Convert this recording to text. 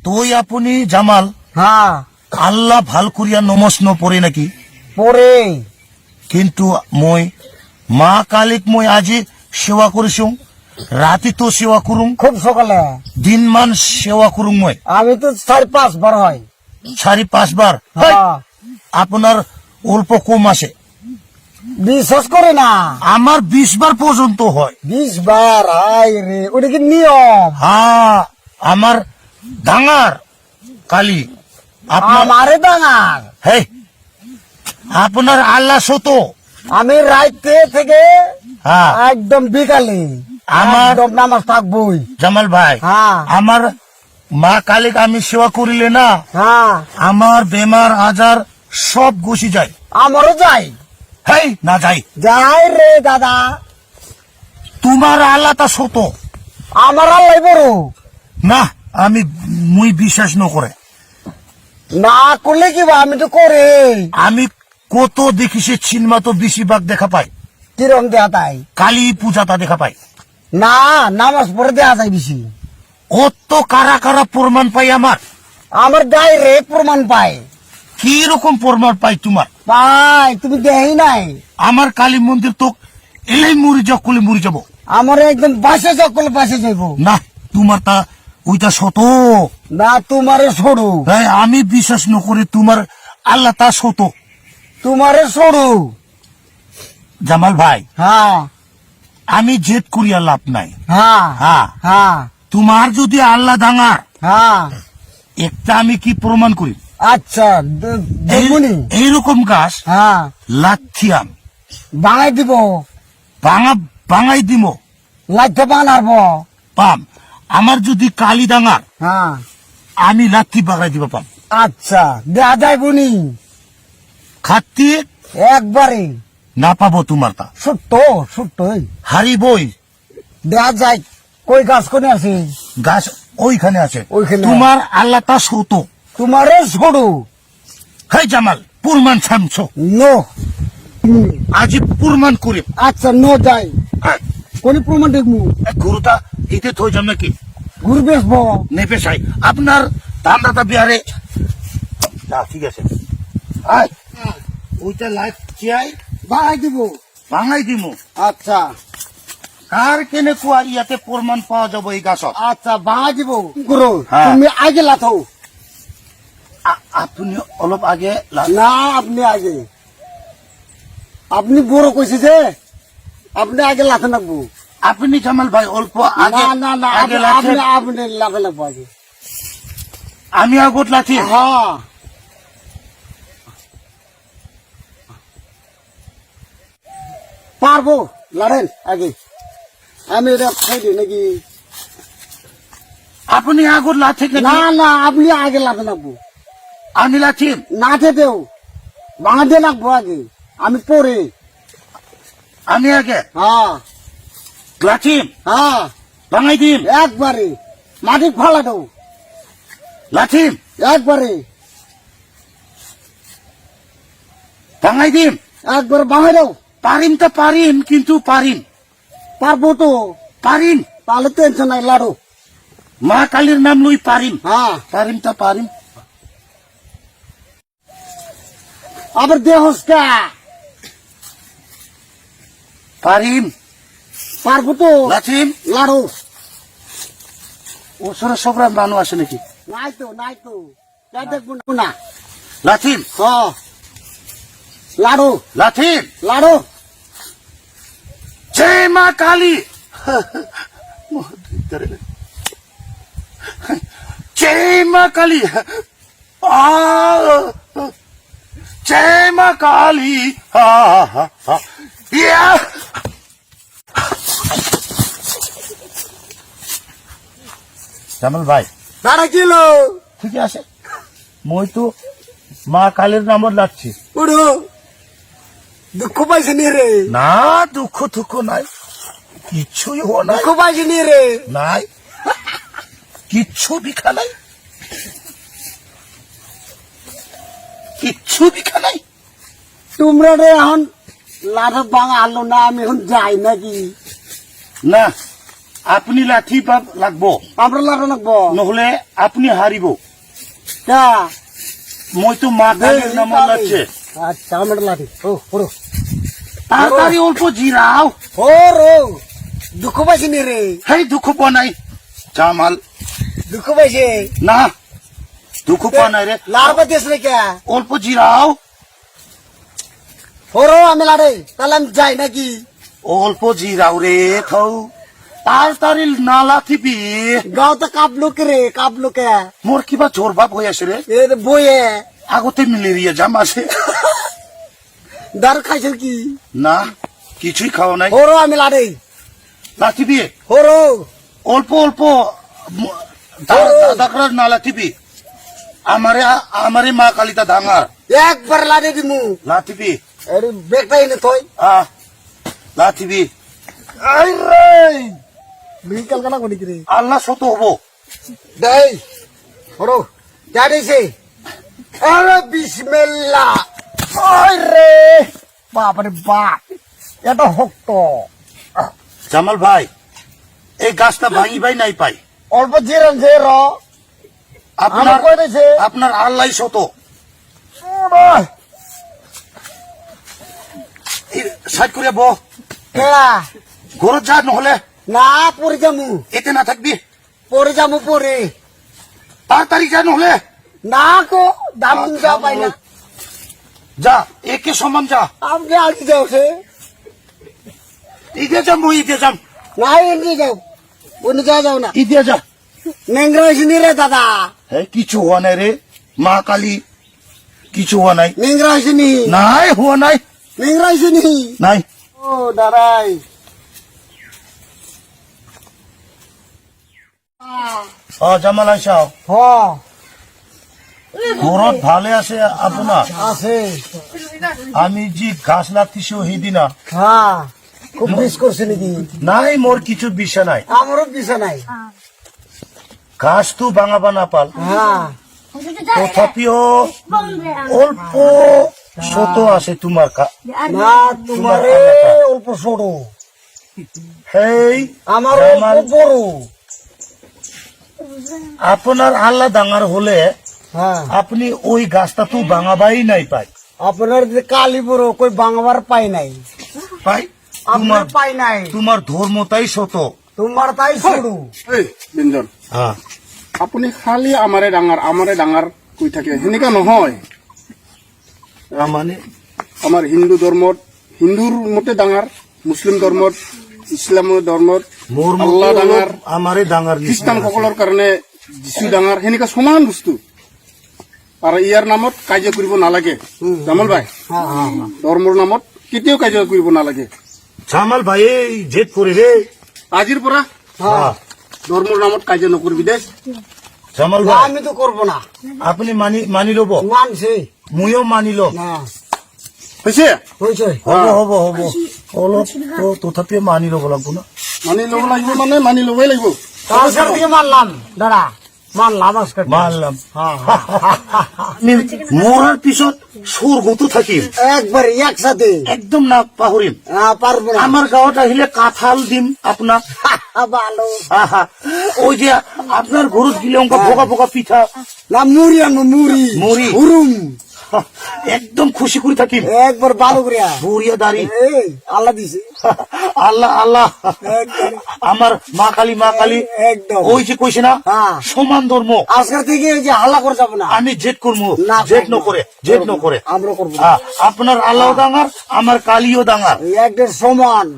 তুই আপনি জামাল হ্যাঁ আল্লাহ ভাল করিয়া নমস্ন পড়ে নাকি পরে কিন্তু মই মা কালিক মই আজি সেবা করিস রাতে তো সেবা করুম খুব সকালে দিন মান সেবা করুম মই আমি তো 4-5 বার হয় 4-5 বার হ্যাঁ আপনার অল্প কম আসে বিশ্বাস করে না আমার 20 বার পর্যন্ত হয় 20 বার হাই রে ওটা কি নিয়ম হ্যাঁ আমার ডাঙার কালী আপনার আমারে ডাঙার হে আপনার আল্লাহ সত আমি রাইতে থেকে হ্যাঁ একদম বিকালে আমার- একদম নামাজ থাকবই জামাল ভাই হ্যাঁ আমার মা কালীক আমি সেবা করিলে না হ্যাঁ আমার বেমার আজার সব গুছি যায় আমারও যাই হেই না যাই যাই রে দাদা তোমার আল্লাহ তা সত আমার আল্লাহ বড় না আমি মুই বিশ্বাস ন করে না করলে কি বা আমি তো করে আমি কত দেখি সে সিনেমা তো বেশিরভাগ দেখা পাই কিরম দেয়া তাই কালী পূজাটা দেখা পাই না নামাজ পড়ে দেয়া যায় বেশি অত কারা কারা প্রমাণ পাই আমার ডাইরেক্ট প্রমাণ পায় কি রকম প্রমাণ পাই তোমার পাই তুমি দেই নাই আমার কালী মন্দির তো এলেই মরি যাও কলে মরি যাব আমার একদম বাসে সকল বাসে যাইব না তোমার তা ওইটা সত না তোমারে সরু আমি বিশ্বাস ন করে তোমার আল্লাহ তা সত তোমারে সরু জামাল ভাই হ্যাঁ আমি জেদ করিয়া লাভ নাই হ্যাঁ হ্যাঁ হ্যাঁ তোমার যদি আল্লাহ ডাঙার হ্যাঁ একটা আমি কি প্রমাণ করি আচ্ছা দেখুনি এইরকম গাছ হ্যাঁ লাথিয়াম বাঙাই দিব বাঙাই দিম লাইতে বানাব পাম আমার যদি কালী ডাঙার হ্যাঁ আমি লাথি বাগাই দিব পাম আচ্ছা দেয়া যায় বুনি খাতি একবারে না পাবো তোমার তা ছোট্ট ছোট্ট হারি বই দেয়া যায় কই গাছ কোনে আছে গাছ ওইখানে আছে ওইখানে। তোমার আল্লাহ তা সত তোমারে সরু হে জামাল প্রমাণ ছামছ নো আজি প্রমাণ করে আচ্ছা নো যাই কোন প্রমাণ দেখবো গরুটা ইতে থই যাম নাকি ঘুর বেসবো নেপে চাই আপনার ধান্দাটা বিহারে ঠিক আছে আয় ওইটা লাইফ চাই বাঙাই দিব ভাঙাই দিম আচ্ছা কার কেনে কুয়া ইয়াতে প্রমাণ পাওয়া যাব এই গাছত আচ্ছা বাঙাই দিব গুরু হ্যাঁ। তুমি আগে লাথো আপনি অলপ আগে না আপনি আগে আপনি বড় কইছে যে আপনি আগে লাথে লাগবো আপনি জামাল ভাই অল্প আগে না না না আগে আপনি লাথি আপনি লাফে লাগবো আগে আমি আগত লাথি হ্যাঁ পারবো লড়েন আগে আমি এটা খাই দিই নাকি আপনি আগত লাথি না না আপনি আগে লাফে লাগবো আমি লাথি নাচে দেও বাঙাতে লাগবো আগে আমি পরে আমি আগে হ্যাঁ লাথি হ্যাঁ ভাঙাই দিম একবারে মাটি ফালা দাও লাথি একবারে ভাঙাই দিম একবারে বাঙাই দাও পারিম তো পারিম কিন্তু পারিম পারবো তো পারিম তাহলে টেনশন নাই লাড়ো মা কালীর নাম লই পারিম হ্যাঁ পারিম তো পারিম আবার দেহসকা পারিম পারবো তো লাথিম লাড়ো ওসরে সবরা মানুষ আছে নাকি নাই তো যা দেখবো না লাথিম হ্যাঁ লাড়ো লাথিম লাড়ো জয় মা কালী জয় মা কালী জয় মা কালী জামাল ভাই তারা কিলো ঠিক আছে মই তো মা কালীর নামত লাগছি উড়ো দুঃখ পাইছে নি রে না দুঃখ দুঃখ নাই কিচ্ছুই হো নাই দুঃখ পাইছে নি রে নাই কিচ্ছু বিখা নাই কিচ্ছু বিখা নাই তোমরা রে এখন লাঠা বাঙা আলো না আমি এখন যাই নাকি না আপনি লাঠি লাগবো, আমরা লাঠি লাগবো নহলে আপনি হারিব। তা মই তো মা কালীর নাম লাগছে। আচ্ছা আমরা লাঠি ও পড়ো তাড়াতাড়ি অল্প জিরাও। ও রো দুঃখ পাইছি নি রে, হেই দুঃখ পাওয়া নাই জামাল, দুঃখ পাইছে না দুঃখ পাওয়া নাই রে, লাড়বা দেশ রে কে অল্প জিরাও। ওরো আমি লাড়ে তাহলে আমি যাই নাকি? অল্প জিরাও রে খাও, তাড়াতাড়ি না লাথিবি। গাঁও তো কাঁপলো কে রে, কাঁপলো কে মোর কিবা জোর ভাব হয়ে আসে রে, এ বইয়ে আগতে ম্যালেরিয়া জাম আছে। দার খাইছিল কি? না কিছুই খাওয়া নাই, ওরো আমি লাড়ে লাথিবি ওরো অল্প অল্প, দাকড়ার না লাথিবি। আমারে মা কালিতা ডাঙার একবার লাড়ে দিমু লাথিবি, আরে বেগটা এনে থই লাথিবি। আই রে বিকাল কানা কোনি কি রে আল্লাহ শত হবো। দেই ওরো যাইছে আরে বিসমিল্লাহ। ওই রে বাপ রে বাপ এটা হক্ত জামাল ভাই এই গাছটা ভাঙি ভাই নাই পাই, অল্প জিরান যে র আপনার আমার কই দিছে আপনার আল্লাহ শত। সাইড করে বহ, কেলা ঘর যা, নহলে না পরে যামু, এতে না থাকবি। পরে যামু পরে তাড়াতাড়ি যা, নহলে না কো দাম যা পাই না। যা, একে সমান যা। আপনি আগে যাও সে ঈদে যাম, মই ঈদে যাম, না এনে যাও অন্য যা যাও না। ঈদে যা। নেংরা হয়েছে রে দাদা, কিছু হওয়া নাই রে, মা কালী কিছু হওয়া নাই। নেংরা হয়েছে নি, নাই হওয়া নাই, নেংরা হয়েছে নি। নাই। ও দাঁড়াই জামাল আইসাও, হ ঘরত ভালে আছে আপনার? আছে আমি যে গাছ লাগতেছি সেইদিনা হ্যাঁ খুব মিস করছে নাকি? নাই, মোর কিছু বিষয় নাই। আমারও দিশা নাই। গাছ তো ভাঙাবা না পাল, হ্যাঁ তথাপিও অল্প শত আছে তোমার না তোমার অল্প ছোট, হেই আমার জামাল, অল্প বড়। আপনার আল্লাহ ডাঙার হলে হ্যাঁ আপনি ওই গাছটা তো ভাঙাবাই নাই পাই। আপনার যে কালি বড় কই বাংলার পাই নাই, পাই আপনার পাই নাই, তোমার ধর্মতাই শত। তোমার তাই শুরু। এই ব্যঞ্জন হ্যাঁ, আপুনি খালি আমাৰে ডাঙৰ কৈ থাকে সেনেকা নহয়। মানে আমাৰ হিন্দু ধৰ্মত হিন্দুৰ মতে ডাঙৰ, মুছলিম ধৰ্মত ইছলামৰ ধৰ্মত মোর আল্লাহ মতো ডাঙৰ, আমারে ডাঙার খ্ৰীষ্টানসকলৰ কাৰণে যীশু ডাঙৰ, সেনেকা সমান বস্তু। আৰু ইয়াৰ নামত কাজিয়া কৰিব নালাগে জামাল ভাই, হ্যাঁ হ্যাঁ হ্যাঁ। ধৰ্মৰ নামত কেতিয়াও কাজিয়া কৰিব নালাগে। জামাল ভাই এই জেদ করে রে। আজিৰ পৰা হ্যাঁ, ধৰ্মৰ নামত কাজিয়া নকৰিবি দে। জামাল না, ভাই আমি তো করবো না, আপনি মানি লব, মানছে মুইও মানি লম। না হৈছে হয়েছে। হব অলপ তো তথাপিও মানি লব লাগবো না। মানি ল'ব লাগিব, মানে মানি ল'বই লাগিব। আজকের থেকে মানলাম দাদা, মানলাম আজকের থেকে। মানলাম। হ্যাঁ আমি মরার পিছত স্বর্গতো থাকিম, একবার একসাথে। একদম না পাহরিম। পারবো না আমার গাঁৱত আহিলে কাঁঠাল দিম আপনার। ভালো আহা, ওই যে আপনার ঘরত গিলে অঙ্ক ভোকা ভোকা পিঠা, না মুড়ি আনবো, মুড়ি মুড়ি। হুরুম একদম খুশি করে থাকিম। একবার ভালো করিয়া। বুড়িয়া দাড়ি, এই আল্লাহ দিছে আল্লাহ আল্লাহ। একদম। আমার মা কালী একদম ওই যে কইছে না হ্যাঁ। সমান ধর্ম। আজকের থেকে এই যে হাল্লা করে যাবো না, আমি জেদ করবো, না, জেদ না, জেদ ন করে। আমরা করবো না। আপনার আল্লাহ ডাঙার, আমার কালীও ডাঙার। একদের সমান।